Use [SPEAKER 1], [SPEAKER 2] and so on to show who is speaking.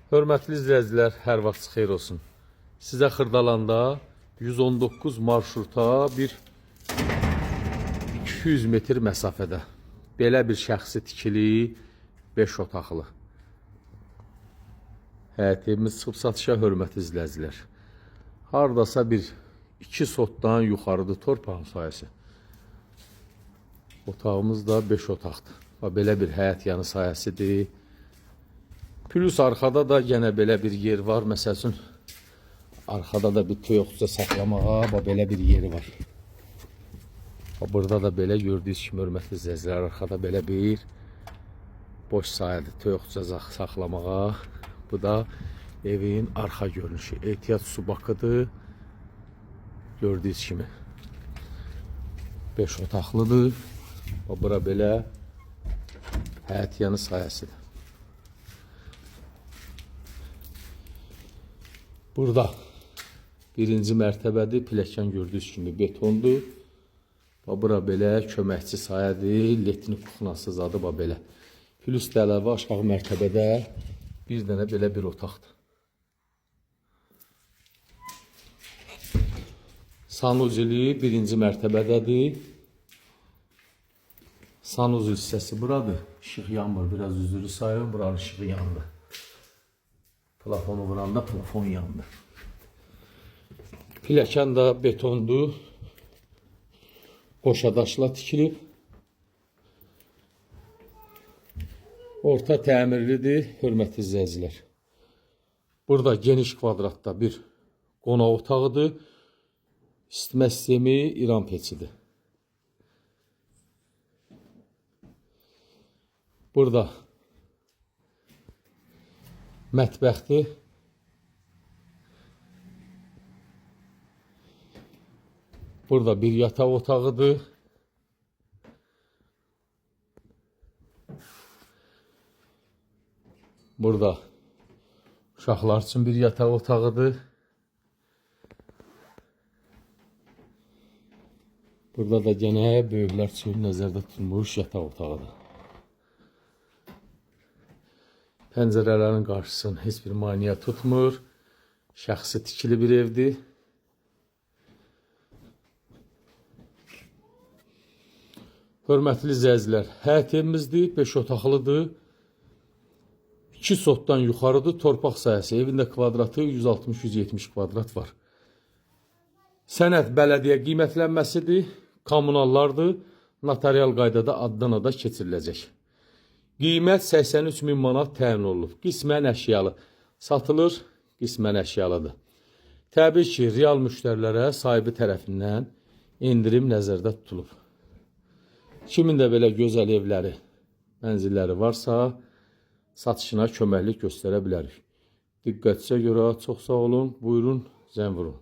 [SPEAKER 1] Hörmətli izləyicilər, hər vaxt xeyir olsun. Sizə Xırdalanda 119 marşruta bir 200 metr məsafədə belə bir şəxsi tikili 5 otaqlı həyətimiz çıxıb satışa. Hörmətli izləyicilər, haradasa bir 2 sotdan yuxarıdır torpağın sayəsi. Otağımız da 5 otaqdır. Belə bir həyət yanı sayəsidir. Plus arxada da yenə belə bir yer var. Məsəl üçün, arxada da bir toyuqca saxlamağa belə bir yeri var. Burada da belə gördüyünüz kimi, hörmətli izləyicilər, arxada belə bir boş sahədir toyuqca saxlamağa. Bu da evin arxa görünüşü. Ehtiyat su bakıdır. Gördüyünüz kimi 5 otaqlıdır. Bura belə həyət yanı sayəsidir. Burada birinci mərtəbədir. Pilləkən gördüyünüz kimi betondur. Bura belə köməkçi sayədir. Letnik kuxnası zadı belə. Plus də əlavə aşağı mərtəbədə bir dənə belə bir otaqdır. Sanuzili birinci mərtəbədədir. Sanuzil hissəsi buradır. İşıq yanmır. Biraz üzrü sayın. Buranın işığı yandı. Plafonu vuranda plafon yandı. Pilləkən də betondur. Qoşadaşla tikilib. Orta təmirlidir, hörmətli izləyicilər. Burada geniş kvadratda bir qonaq otağıdır. İsitmə sistemi İran peçidir. Burada mətbəxdir. Burada bir yataq otağıdır. Burada uşaqlar üçün bir yataq otağıdır. Burada da gene böyüklər üçün nəzərdə tutulmuş yataq otağıdır. Pəncərələrin qarşısını heç bir maneə tutmur. Şəxsi tikili bir evdir. Hörmətli izləyicilər, həyət evimizdir, 5 otaqlıdır. 2 sotdan yuxarıdır torpaq sayəsi. Evində kvadratı 160-170 kvadrat var. Sənəd bələdiyyə qiymətlənməsidir, kommunallardır, notarial qaydada addan ada keçiriləcək. Qiymət 83 min manat təyin olunub. Qismən əşyalı satılır, qismən əşyalıdır. Təbii ki, real müştərilərə sahibi tərəfindən indirim nəzərdə tutulub. Kimin də belə gözəl evləri, mənzilləri varsa, satışına köməklik göstərə bilərik. Diqqətinizə görə çox sağ olun, buyurun, zəng vurun.